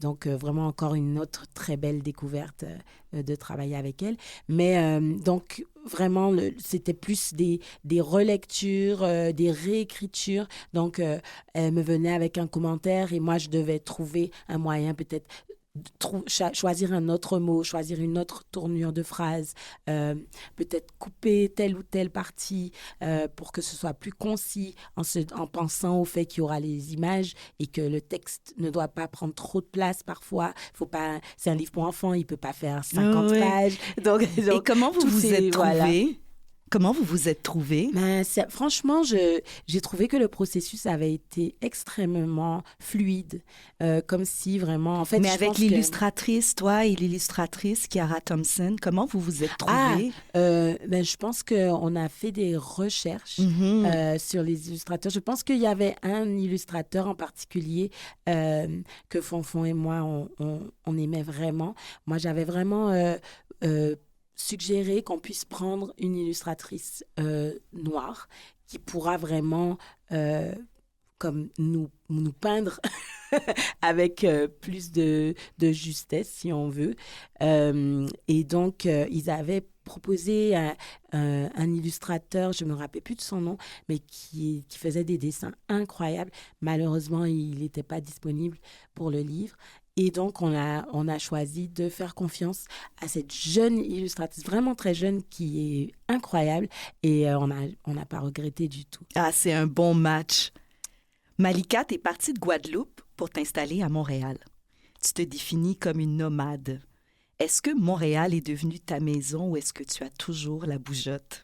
donc, vraiment encore une autre très belle découverte de travailler avec elle. Mais donc, vraiment, c'était plus des relectures, des réécritures. Donc, elle me venait avec un commentaire et moi, je devais trouver un moyen peut-être choisir un autre mot, choisir une autre tournure de phrase, peut-être couper telle ou telle partie pour que ce soit plus concis en pensant au fait qu'il y aura les images et que le texte ne doit pas prendre trop de place parfois. Faut pas, c'est un livre pour enfants, il ne peut pas faire 50 pages. Donc, et comment vous vous êtes trouvés? Comment vous vous êtes trouvés? Franchement, j'ai trouvé que le processus avait été extrêmement fluide, comme si vraiment... En fait, mais avec l'illustratrice, toi et l'illustratrice Kiara Thompson, comment vous vous êtes trouvés? Je pense qu'on a fait des recherches sur les illustrateurs. Je pense qu'il y avait un illustrateur en particulier que Fonfon et moi, on aimait vraiment. Moi, j'avais vraiment... suggérer qu'on puisse prendre une illustratrice noire qui pourra vraiment comme nous peindre avec plus de justesse, si on veut. Et donc, ils avaient proposé un illustrateur, je ne me rappelle plus de son nom, mais qui faisait des dessins incroyables. Malheureusement, il n'était pas disponible pour le livre. Et donc, on a choisi de faire confiance à cette jeune illustratrice, vraiment très jeune, qui est incroyable. Et on n'a pas regretté du tout. Ah, c'est un bon match. Malika, t'es partie de Guadeloupe pour t'installer à Montréal. Tu te définis comme une nomade. Est-ce que Montréal est devenu ta maison ou est-ce que tu as toujours la bougeotte?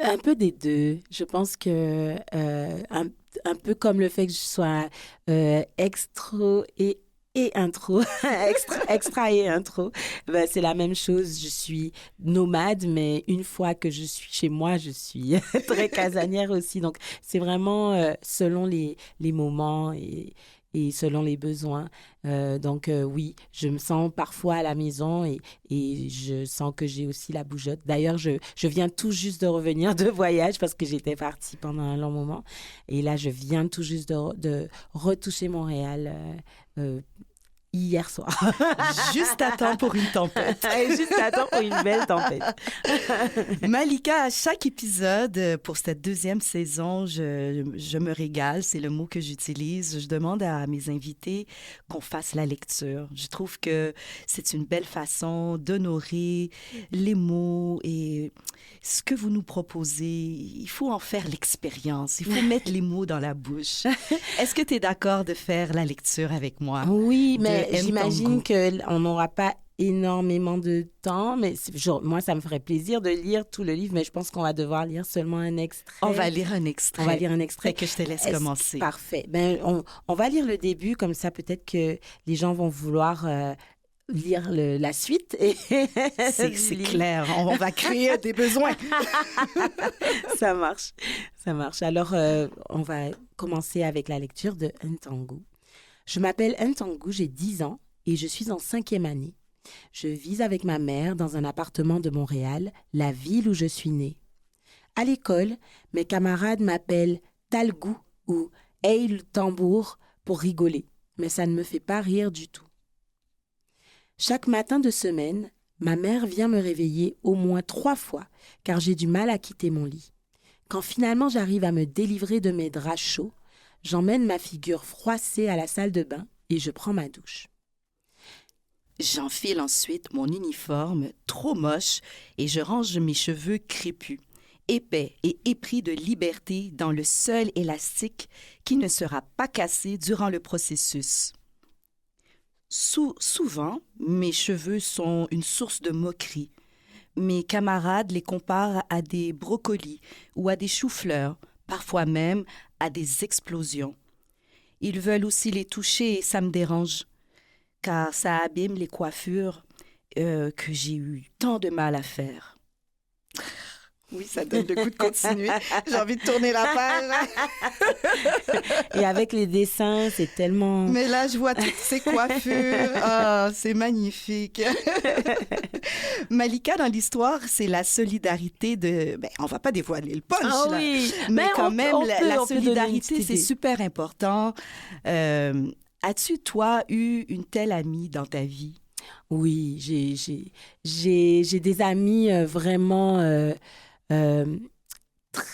Un peu des deux. Je pense que un peu comme le fait que je sois extro et intro, extra et intro, c'est la même chose. Je suis nomade, mais une fois que je suis chez moi, je suis très casanière aussi. Donc, c'est vraiment selon les moments et selon les besoins. Donc, oui, je me sens parfois à la maison et je sens que j'ai aussi la bougeotte. D'ailleurs, je viens tout juste de revenir de voyage parce que j'étais partie pendant un long moment. Et là, je viens tout juste de retoucher Montréal hier soir. Juste à temps pour une tempête. Juste à temps pour une belle tempête. Malika, à chaque épisode, pour cette deuxième saison, je me régale, c'est le mot que j'utilise. Je demande à mes invités qu'on fasse la lecture. Je trouve que c'est une belle façon d'honorer les mots et ce que vous nous proposez. Il faut en faire l'expérience. Il faut mettre les mots dans la bouche. Est-ce que tu es d'accord de faire la lecture avec moi? Oui, mais j'imagine qu'on n'aura pas énormément de temps, mais moi, ça me ferait plaisir de lire tout le livre, mais je pense qu'on va devoir lire seulement un extrait. On va lire un extrait. On va lire un extrait. Fait que je te laisse commencer. Parfait. On va lire le début, comme ça, peut-être que les gens vont vouloir lire la suite. Et C'est clair, on va créer des besoins. Ça marche, ça marche. Alors, on va commencer avec la lecture de Ntangu. Je m'appelle Ntangu, j'ai 10 ans et je suis en 5e année. Je vis avec ma mère dans un appartement de Montréal, la ville où je suis née. À l'école, mes camarades m'appellent Talgou ou Hey le tambour pour rigoler, mais ça ne me fait pas rire du tout. Chaque matin de semaine, ma mère vient me réveiller au moins 3 fois car j'ai du mal à quitter mon lit. Quand finalement j'arrive à me délivrer de mes draps chauds, j'emmène ma figure froissée à la salle de bain et je prends ma douche. J'enfile ensuite mon uniforme trop moche et je range mes cheveux crépus, épais et épris de liberté dans le seul élastique qui ne sera pas cassé durant le processus. Souvent, mes cheveux sont une source de moquerie. Mes camarades les comparent à des brocolis ou à des choux-fleurs, parfois même à des explosions. Ils veulent aussi les toucher et ça me dérange, car ça abîme les coiffures que j'ai eu tant de mal à faire. Oui, ça donne le goût de continuer. J'ai envie de tourner la page. Et avec les dessins, c'est tellement... Mais là, je vois toutes ces coiffures. Ah, c'est magnifique. Malika, dans l'histoire, c'est la solidarité de... Ben, on va pas dévoiler le punch, Ah là. oui, Mais quand on même, peut la donner une solidarité, petite c'est idée. super important. As-tu, toi, eu une telle amie dans ta vie? Oui, j'ai des amis vraiment des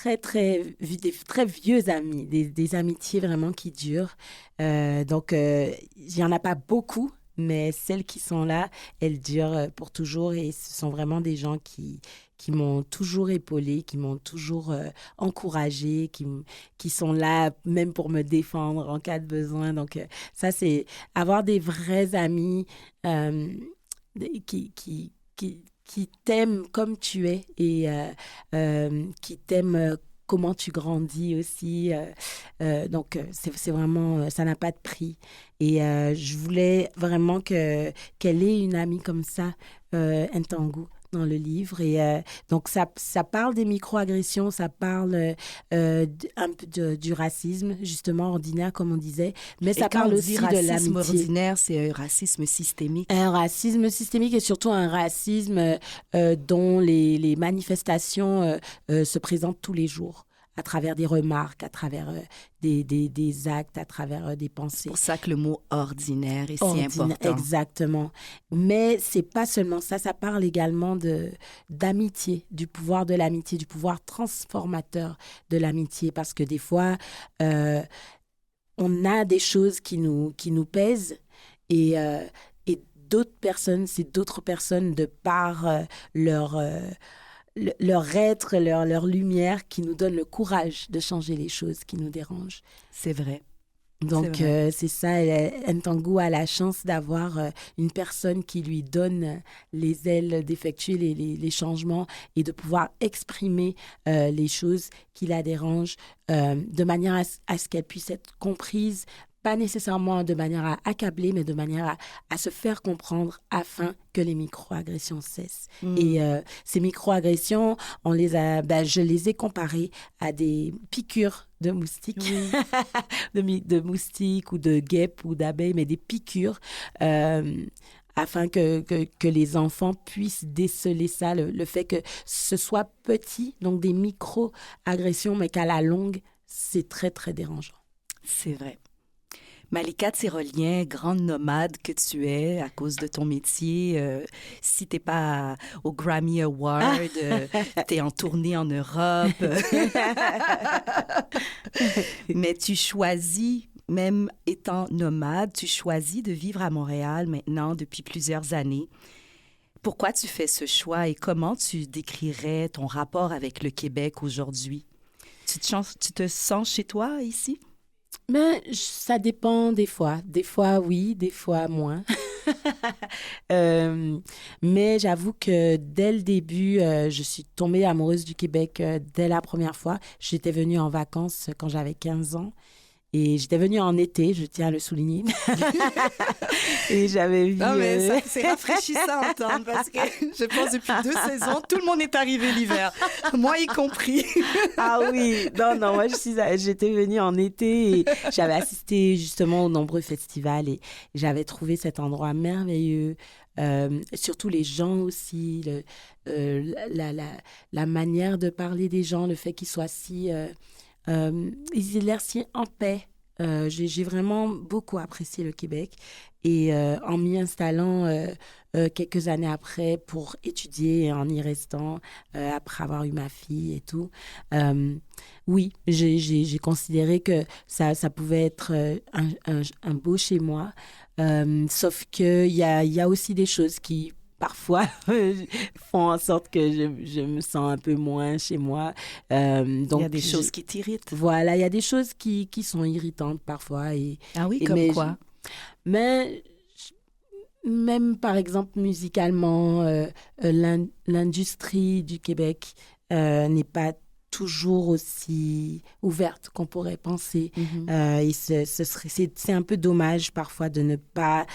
très vieux amis, des amitiés vraiment qui durent. Donc, il n'y en a pas beaucoup, mais celles qui sont là, elles durent pour toujours et ce sont vraiment des gens qui m'ont toujours épaulée, qui m'ont toujours encouragée, qui sont là même pour me défendre en cas de besoin. Donc, ça, c'est avoir des vrais amis qui t'aiment comme tu es et qui t'aiment comment tu grandis aussi. Donc, c'est vraiment, ça n'a pas de prix. Et je voulais vraiment qu'elle ait une amie comme ça, Ntangu, dans le livre. Et donc, ça parle des microagressions, ça parle un peu du racisme, justement, ordinaire, comme on disait, mais ça parle aussi de l'amitié. Racisme ordinaire, c'est un racisme systémique. Un racisme systémique et surtout un racisme dont les manifestations se présentent tous les jours, à travers des remarques, à travers des actes, à travers des pensées. C'est pour ça que le mot ordinaire est si important. Exactement. Mais c'est pas seulement ça, ça parle également d'amitié, du pouvoir de l'amitié, du pouvoir transformateur de l'amitié, parce que des fois, on a des choses qui nous pèsent et d'autres personnes, c'est d'autres personnes de par leur être, leur lumière qui nous donne le courage de changer les choses qui nous dérangent. C'est vrai. Donc, c'est ça. Ntangu a la chance d'avoir une personne qui lui donne les ailes d'effectuer les changements et de pouvoir exprimer les choses qui la dérangent de manière à ce qu'elle puisse être comprise, pas nécessairement de manière à accabler, mais de manière à se faire comprendre afin que les microagressions cessent. Et ces microagressions, je les ai comparées à des piqûres de moustiques, de moustiques ou de guêpes ou d'abeilles, mais des piqûres afin que les enfants puissent déceler ça, le fait que ce soit petit, donc des micro-agressions, mais qu'à la longue, c'est très, très dérangeant. C'est vrai. Malika Tyrolien, grande nomade que tu es à cause de ton métier, si t'es pas au Grammy Award, t'es en tournée en Europe, mais tu choisis, même étant nomade, tu choisis de vivre à Montréal maintenant depuis plusieurs années. Pourquoi tu fais ce choix et comment tu décrirais ton rapport avec le Québec aujourd'hui? Tu te sens chez toi ici? Ben, ça dépend des fois. Des fois, oui, des fois, moins. Mais j'avoue que dès le début, je suis tombée amoureuse du Québec dès la première fois. J'étais venue en vacances quand j'avais 15 ans. Et j'étais venue en été, je tiens à le souligner. Et j'avais vu... Non, mais ça, c'est rafraîchissant à entendre parce que je pense depuis 2 saisons, tout le monde est arrivé l'hiver, moi y compris. Ah oui, non, moi j'étais venue en été et j'avais assisté justement aux nombreux festivals et j'avais trouvé cet endroit merveilleux. Surtout les gens aussi, la manière de parler des gens, le fait qu'ils soient si... ils aient l'air si en paix. J'ai vraiment beaucoup apprécié le Québec et en m'y installant quelques années après pour étudier et en y restant après avoir eu ma fille et tout, oui, j'ai considéré que ça pouvait être un beau chez moi, sauf qu'il y a aussi des choses qui parfois font en sorte que je me sens un peu moins chez moi. Donc, il y a des choses qui t'irritent. Voilà, il y a des choses qui sont irritantes parfois. Ah oui, comme quoi? Mais même par exemple musicalement, l'industrie du Québec n'est pas toujours aussi ouverte qu'on pourrait penser. Et c'est un peu dommage parfois de ne pas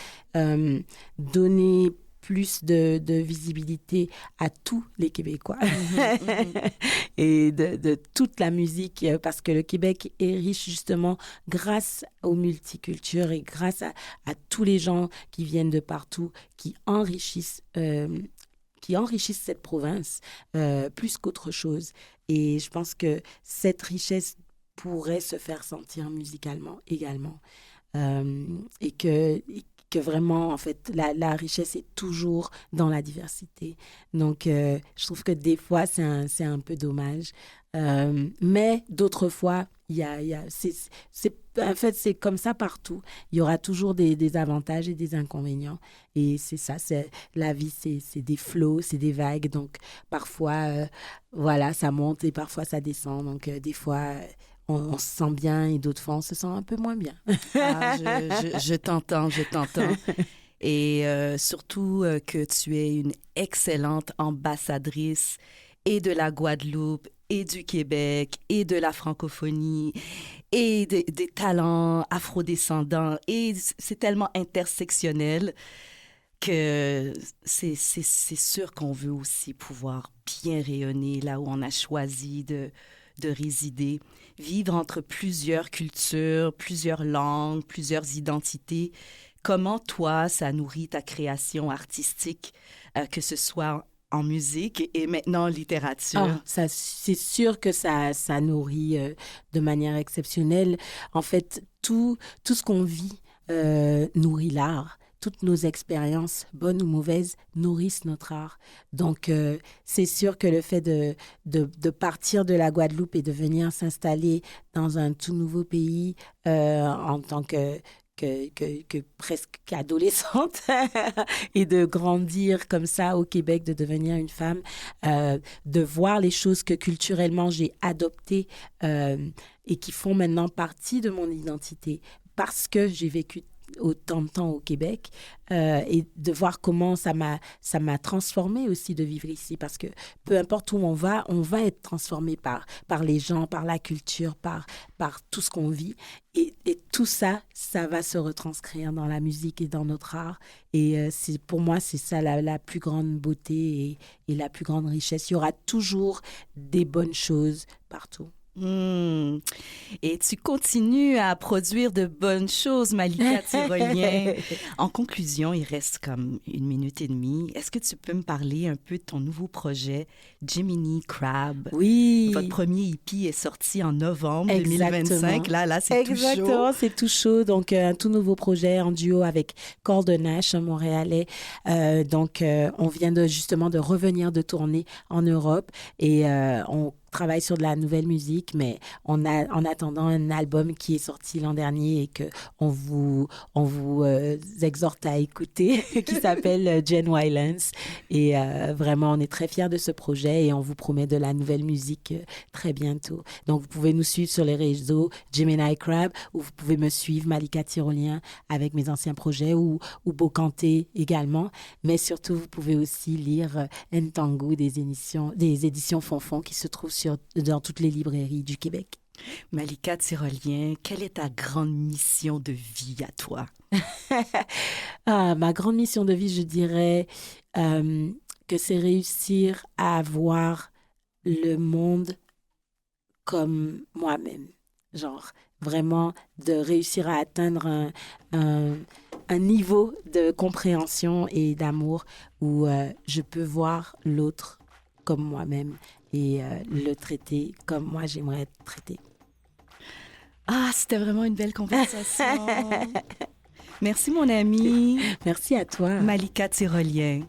donner plus de visibilité à tous les Québécois et de toute la musique, parce que le Québec est riche justement grâce aux multicultures et grâce à tous les gens qui viennent de partout, qui enrichissent cette province plus qu'autre chose. Et je pense que cette richesse pourrait se faire sentir musicalement également. Et que vraiment, en fait, la richesse est toujours dans la diversité. Donc, je trouve que des fois, c'est un peu dommage. Mais d'autres fois, en fait, c'est comme ça partout. Il y aura toujours des avantages et des inconvénients. Et c'est ça, la vie, c'est des flots, c'est des vagues. Donc, parfois, voilà, ça monte et parfois, ça descend. Donc, des fois... on se sent bien et d'autres fois, on se sent un peu moins bien. Ah, je t'entends. Et surtout que tu es une excellente ambassadrice et de la Guadeloupe et du Québec et de la francophonie et des talents afrodescendants. Et c'est tellement intersectionnel que c'est sûr qu'on veut aussi pouvoir bien rayonner là où on a choisi de résider, vivre entre plusieurs cultures, plusieurs langues, plusieurs identités. Comment, toi, ça nourrit ta création artistique, que ce soit en musique et maintenant en littérature? C'est sûr que ça nourrit de manière exceptionnelle. En fait, tout ce qu'on vit nourrit l'art. Toutes nos expériences, bonnes ou mauvaises, nourrissent notre art. Donc, c'est sûr que le fait de partir de la Guadeloupe et de venir s'installer dans un tout nouveau pays en tant que presque adolescente et de grandir comme ça au Québec, de devenir une femme, de voir les choses que culturellement j'ai adoptées et qui font maintenant partie de mon identité parce que j'ai vécu autant de temps au Québec et de voir comment ça m'a transformée aussi de vivre ici, parce que peu importe où on va être transformé par les gens, par la culture, par tout ce qu'on vit et tout ça va se retranscrire dans la musique et dans notre art et pour moi c'est ça la plus grande beauté et la plus grande richesse. Il y aura toujours des bonnes choses partout. Et tu continues à produire de bonnes choses, Malika Tyrolien. En conclusion, il reste comme 1 minute et demie. Est-ce que tu peux me parler un peu de ton nouveau projet, Jiminy Crab? Oui. Votre premier EP est sorti en novembre 2025. Là, c'est tout chaud. Exactement, c'est tout chaud. Donc, un tout nouveau projet en duo avec Cor de Nash, un Montréalais. Donc, on vient justement de revenir de tournée en Europe et on travaille sur de la nouvelle musique, mais en attendant un album qui est sorti l'an dernier et que on vous exhorte à écouter, qui s'appelle Gen Violence. Et vraiment, on est très fiers de ce projet et on vous promet de la nouvelle musique très bientôt. Donc, vous pouvez nous suivre sur les réseaux Jiminy Crab, ou vous pouvez me suivre, Malika Tyrolien, avec mes anciens projets, ou Bokanté également. Mais surtout, vous pouvez aussi lire Ntango des éditions Fonfon qui se trouvent dans toutes les librairies du Québec. Malika Tyrolien, quelle est ta grande mission de vie à toi? Ma grande mission de vie, je dirais que c'est réussir à voir le monde comme moi-même. Genre, vraiment de réussir à atteindre un, un niveau de compréhension et d'amour où je peux voir l'autre comme moi-même et le traiter comme moi j'aimerais être traité. Ah, c'était vraiment une belle conversation. Merci, mon amie. Merci à toi. Malika Tyrolien.